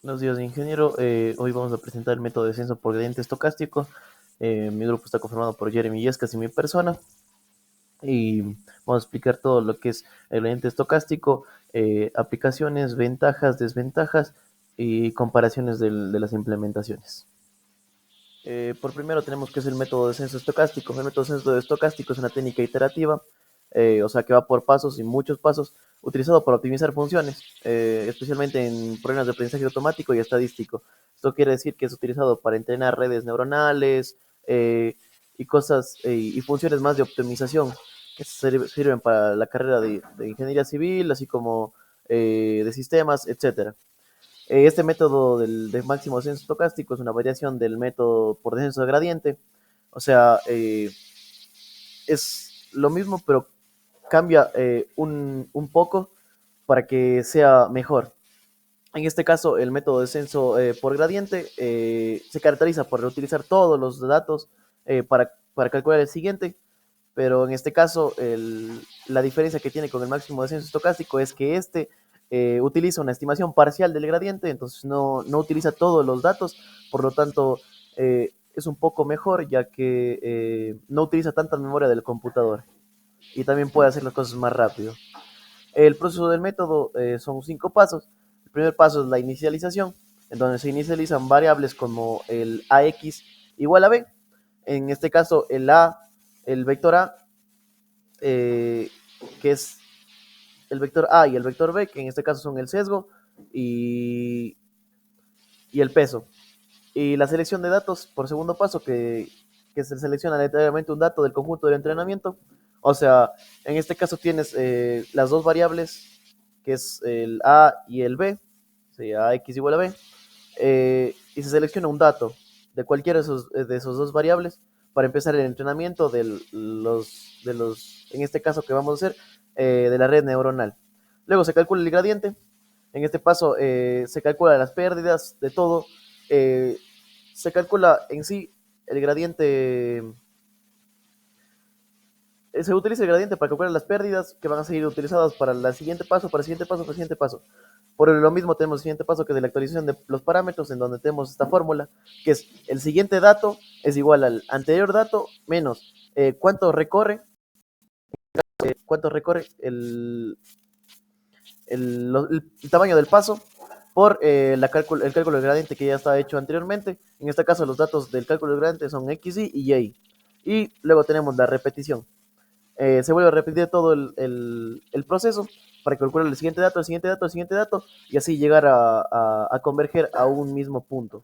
Buenos días, ingeniero. Hoy vamos a presentar el método de descenso por gradiente estocástico. Mi grupo está conformado por Jeremy Yescas y mi persona. Y vamos a explicar todo lo que es el gradiente estocástico, aplicaciones, ventajas, desventajas y comparaciones de las implementaciones. Por primero tenemos que es el método de descenso estocástico. El método de descenso estocástico es una técnica iterativa, o sea que va por pasos y muchos pasos, utilizado para optimizar funciones, especialmente en problemas de aprendizaje automático y estadístico. Esto quiere decir que es utilizado para entrenar redes neuronales y cosas y funciones más de optimización que sirven para la carrera de ingeniería civil, así como de sistemas, etcétera. Este método de máximo descenso estocástico es una variación del método por descenso de gradiente. O sea, es lo mismo, pero cambia un poco para que sea mejor. En este caso, el método de descenso por gradiente se caracteriza por reutilizar todos los datos para calcular el siguiente, pero en este caso la diferencia que tiene con el máximo descenso estocástico es que este utiliza una estimación parcial del gradiente, entonces no utiliza todos los datos, por lo tanto es un poco mejor ya que no utiliza tanta memoria del computador y también puede hacer las cosas más rápido. El proceso del método son 5 pasos. El primer paso es la inicialización, en donde se inicializan variables como el AX igual a B. En este caso, el vector A, eh, que es el vector A y el vector B, que en este caso son el sesgo y, y el peso. Y la selección de datos por segundo paso, que se selecciona aleatoriamente un dato del conjunto del entrenamiento. O sea, en este caso tienes las dos variables, que es el A y el B, o sea, AX igual a B, y se selecciona un dato de cualquiera de esos dos variables para empezar el entrenamiento en este caso que vamos a hacer, de la red neuronal. Luego se calcula el gradiente. En este paso se calcula las pérdidas de todo. eh, Se calcula en sí el gradiente. Se utiliza el gradiente para calcular las pérdidas que van a ser utilizadas para el siguiente paso, para el siguiente paso, para el siguiente paso. Por lo mismo tenemos el siguiente paso que es de la actualización de los parámetros, en donde tenemos esta fórmula, que es el siguiente dato es igual al anterior dato menos cuánto recorre el tamaño del paso por el cálculo del gradiente que ya está hecho anteriormente. En este caso los datos del cálculo del gradiente son x y y. Y luego tenemos la repetición. Se vuelve a repetir todo el proceso para calcular el siguiente dato, el siguiente dato, el siguiente dato, y así llegar a converger a un mismo punto.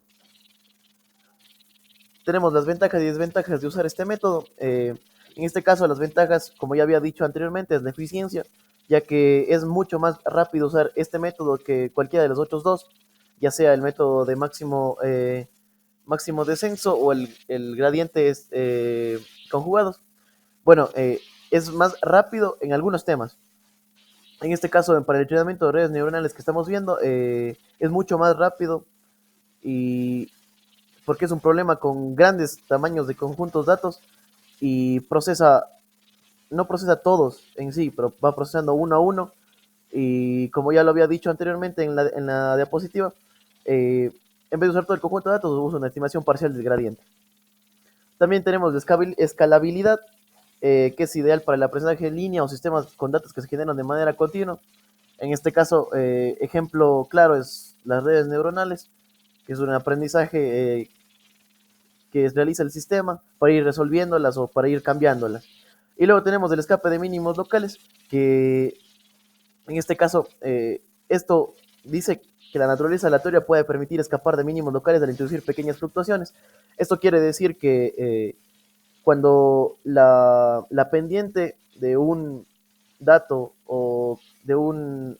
Tenemos las ventajas y desventajas de usar este método. En este caso, las ventajas, como ya había dicho anteriormente, es la eficiencia, ya que es mucho más rápido usar este método que cualquiera de los otros dos, ya sea el método de máximo descenso o el gradiente conjugados. Bueno, es más rápido en algunos temas. En este caso, para el entrenamiento de redes neuronales que estamos viendo, es mucho más rápido y porque es un problema con grandes tamaños de conjuntos datos y no procesa todos en sí, pero va procesando uno a uno. Y como ya lo había dicho anteriormente en la diapositiva, en vez de usar todo el conjunto de datos, usa una estimación parcial del gradiente. También tenemos la escalabilidad, que es ideal para el aprendizaje en línea o sistemas con datos que se generan de manera continua. En este caso, ejemplo claro es las redes neuronales, que es un aprendizaje que realiza el sistema para ir resolviéndolas o para ir cambiándolas. Y luego tenemos el escape de mínimos locales, que en este caso, esto dice que la naturaleza aleatoria puede permitir escapar de mínimos locales al introducir pequeñas fluctuaciones. Esto quiere decir que cuando la pendiente de un dato o de un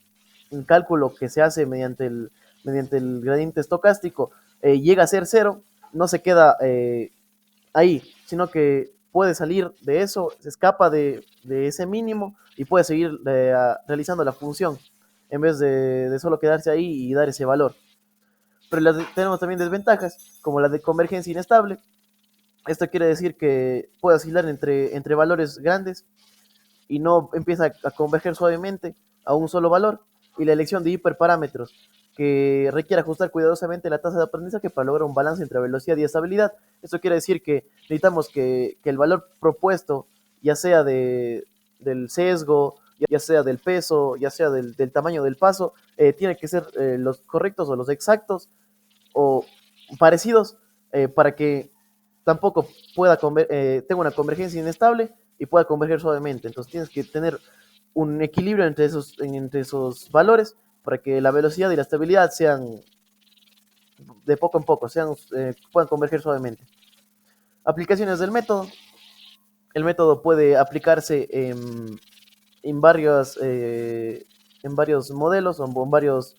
cálculo que se hace mediante el gradiente estocástico llega a ser cero, no se queda ahí, sino que puede salir de eso, se escapa de ese mínimo y puede seguir realizando la función en vez de solo quedarse ahí y dar ese valor. Pero tenemos también desventajas, como la de convergencia inestable. Esto quiere decir que puede oscilar entre valores grandes y no empieza a converger suavemente a un solo valor. Y la elección de hiperparámetros, que requiere ajustar cuidadosamente la tasa de aprendizaje para lograr un balance entre velocidad y estabilidad. Esto quiere decir que necesitamos que el valor propuesto, ya sea del sesgo, ya sea del peso, ya sea del tamaño del paso, tiene que ser los correctos o los exactos o parecidos para que tampoco tenga una convergencia inestable y pueda converger suavemente. Entonces tienes que tener un equilibrio entre esos valores para que la velocidad y la estabilidad sean de poco en poco, puedan converger suavemente. Aplicaciones del método. El método puede aplicarse en varios modelos o en varios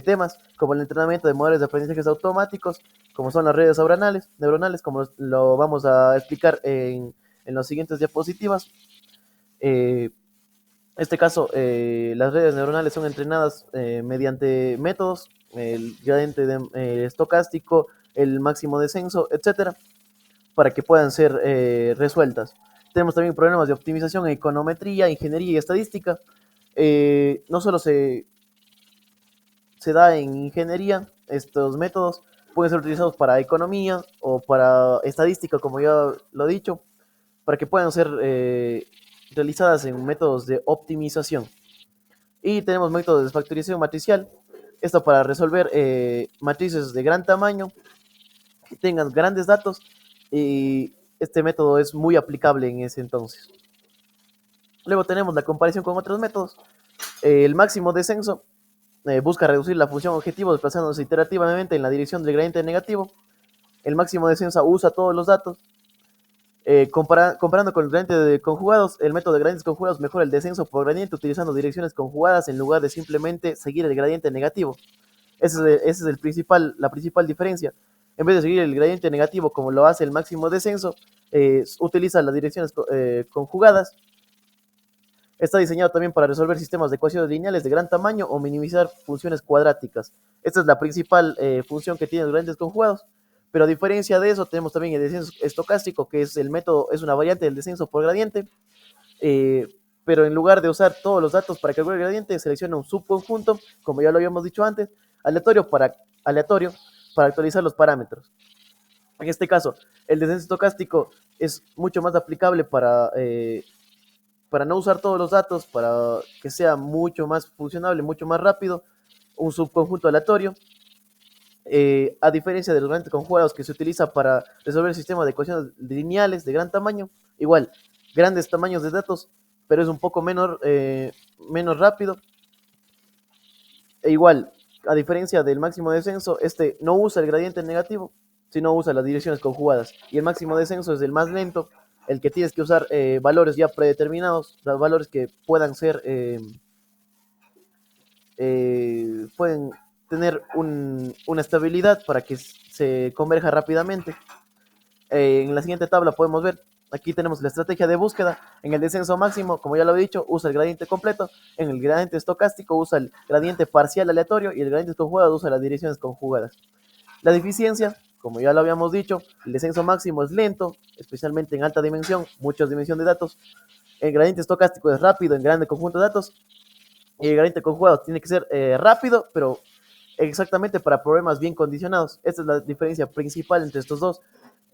temas, como el entrenamiento de modelos de aprendizajes automáticos, como son las redes neuronales, como lo vamos a explicar en las siguientes diapositivas. En este caso, las redes neuronales son entrenadas mediante métodos, el gradiente estocástico, el máximo descenso, etcétera, para que puedan ser resueltas. Tenemos también problemas de optimización en econometría, ingeniería y estadística. No solo se da en ingeniería, estos métodos pueden ser utilizados para economía o para estadística, como ya lo he dicho, para que puedan ser realizadas en métodos de optimización. Y tenemos métodos de desfactorización matricial, esto para resolver matrices de gran tamaño, que tengan grandes datos, y este método es muy aplicable en ese entonces. Luego tenemos la comparación con otros métodos. El máximo descenso busca reducir la función objetivo desplazándose iterativamente en la dirección del gradiente negativo. El máximo descenso usa todos los datos. Comparando con el gradiente de conjugados, el método de gradientes conjugados mejora el descenso por gradiente utilizando direcciones conjugadas en lugar de simplemente seguir el gradiente negativo. Esa es la principal diferencia. En vez de seguir el gradiente negativo como lo hace el máximo descenso, utiliza las direcciones conjugadas. Está diseñado también para resolver sistemas de ecuaciones lineales de gran tamaño o minimizar funciones cuadráticas. Esta es la principal función que tienen los gradientes conjugados. Pero a diferencia de eso, tenemos también el descenso estocástico, que es una variante del descenso por gradiente. Pero en lugar de usar todos los datos para calcular el gradiente, selecciona un subconjunto, como ya lo habíamos dicho antes, aleatorio para actualizar los parámetros. En este caso, el descenso estocástico es mucho más aplicable para no usar todos los datos, para que sea mucho más funcionable, mucho más rápido, un subconjunto aleatorio. A diferencia de los gradientes conjugados que se utiliza para resolver sistemas de ecuaciones lineales de gran tamaño, igual, grandes tamaños de datos, pero es un poco menos rápido. E igual, a diferencia del máximo descenso, este no usa el gradiente negativo, sino usa las direcciones conjugadas. Y el máximo descenso es el más lento, el que tienes que usar valores ya predeterminados, los valores que puedan ser, pueden tener una estabilidad para que se converja rápidamente. En la siguiente tabla podemos ver, aquí tenemos la estrategia de búsqueda. En el descenso máximo, como ya lo he dicho, usa el gradiente completo. En el gradiente estocástico usa el gradiente parcial aleatorio y el gradiente conjugado usa las direcciones conjugadas. La deficiencia, como ya lo habíamos dicho, el descenso máximo es lento, especialmente en alta dimensión, muchas dimensiones de datos. El gradiente estocástico es rápido en grande conjunto de datos. Y el gradiente conjugado tiene que ser rápido, pero exactamente para problemas bien condicionados. Esta es la diferencia principal entre estos dos,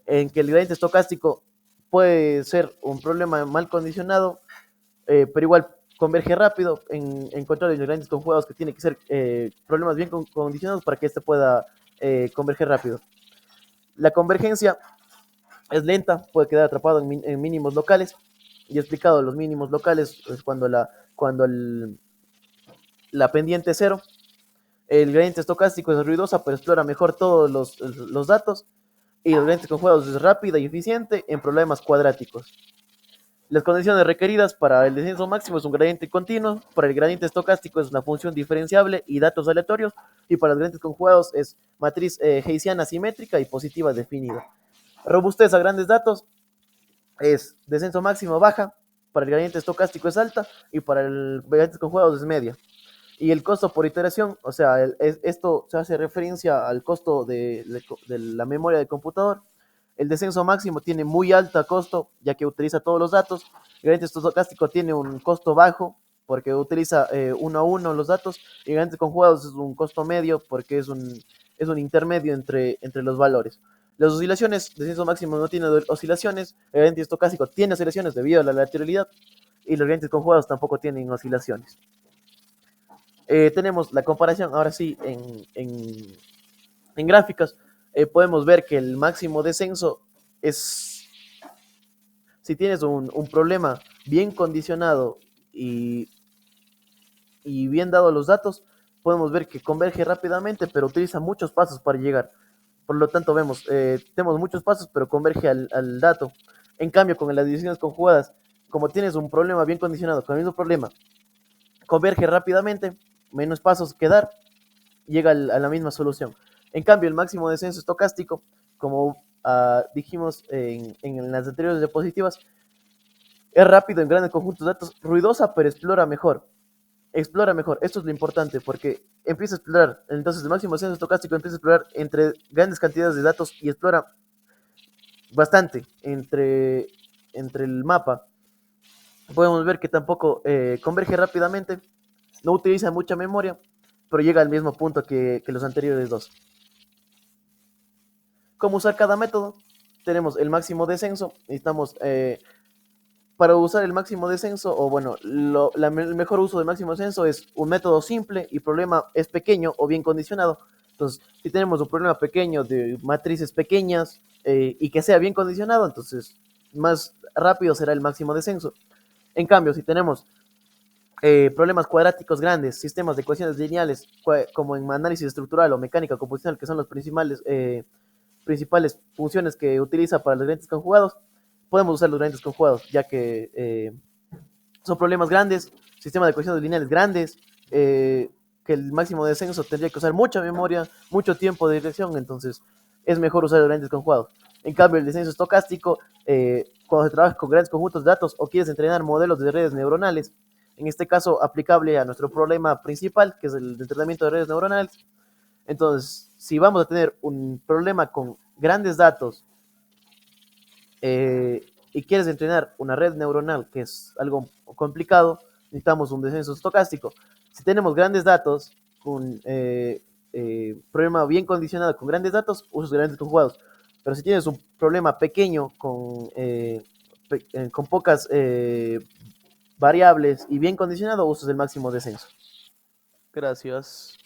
en que el gradiente estocástico puede ser un problema mal condicionado, pero igual converge rápido, en contrario de los gradientes conjugados que tiene que ser problemas bien condicionados para que este pueda converger rápido. La convergencia es lenta, puede quedar atrapado en mínimos locales. Y he explicado los mínimos locales es cuando la pendiente es cero. El gradiente estocástico es ruidosa, pero explora mejor todos los datos. Y los gradientes conjugados es rápida y eficiente en problemas cuadráticos. Las condiciones requeridas para el descenso máximo es un gradiente continuo, para el gradiente estocástico es una función diferenciable y datos aleatorios, y para los gradientes conjugados es matriz Hessiana simétrica y positiva definida. Robustez a grandes datos es descenso máximo baja, para el gradiente estocástico es alta y para el gradiente conjugados es media. Y el costo por iteración, o sea, esto se hace referencia al costo de la memoria del computador. El descenso máximo tiene muy alto costo, ya que utiliza todos los datos. El gradiente estocástico tiene un costo bajo, porque utiliza uno a uno los datos, y gradientes conjugados es un costo medio porque es un intermedio entre los valores. Las oscilaciones, descenso máximo no tiene oscilaciones, el gradiente estocástico tiene oscilaciones debido a la lateralidad, y los gradientes conjugados tampoco tienen oscilaciones. Tenemos la comparación ahora sí en gráficas. Podemos ver que el máximo descenso es, si tienes un problema bien condicionado y, y bien dado los datos, podemos ver que converge rápidamente, pero utiliza muchos pasos para llegar. Por lo tanto, vemos, tenemos muchos pasos, pero converge al dato. En cambio, con las divisiones conjugadas, como tienes un problema bien condicionado con el mismo problema, converge rápidamente, menos pasos que dar, llega a la misma solución. En cambio, el máximo descenso estocástico, como dijimos en las anteriores diapositivas, es rápido en grandes conjuntos de datos, ruidosa, pero explora mejor. Explora mejor, esto es lo importante, porque empieza a explorar, entonces el máximo descenso estocástico empieza a explorar entre grandes cantidades de datos y explora bastante entre el mapa. Podemos ver que tampoco converge rápidamente, no utiliza mucha memoria, pero llega al mismo punto que los anteriores dos. ¿Cómo usar cada método? Tenemos el máximo descenso, necesitamos para usar el máximo descenso, o bueno, el mejor uso del máximo descenso es un método simple y problema es pequeño o bien condicionado. Entonces, si tenemos un problema pequeño de matrices pequeñas y que sea bien condicionado, entonces más rápido será el máximo descenso. En cambio, si tenemos problemas cuadráticos grandes, sistemas de ecuaciones lineales, como en análisis estructural o mecánica computacional, que son los principales funciones que utiliza para los gradientes conjugados, podemos usar los gradientes conjugados, ya que son problemas grandes, sistemas de ecuaciones lineales grandes, que el máximo de descenso tendría que usar mucha memoria, mucho tiempo de dirección, entonces es mejor usar los gradientes conjugados. En cambio, el descenso estocástico, cuando se trabaja con grandes conjuntos de datos o quieres entrenar modelos de redes neuronales, en este caso aplicable a nuestro problema principal, que es el entrenamiento de redes neuronales, entonces, si vamos a tener un problema con grandes datos y quieres entrenar una red neuronal, que es algo complicado, necesitamos un descenso estocástico. Si tenemos grandes datos, con problema bien condicionado con grandes datos, usas grandes conjugados. Pero si tienes un problema pequeño con pocas variables y bien condicionado, usas el máximo descenso. Gracias.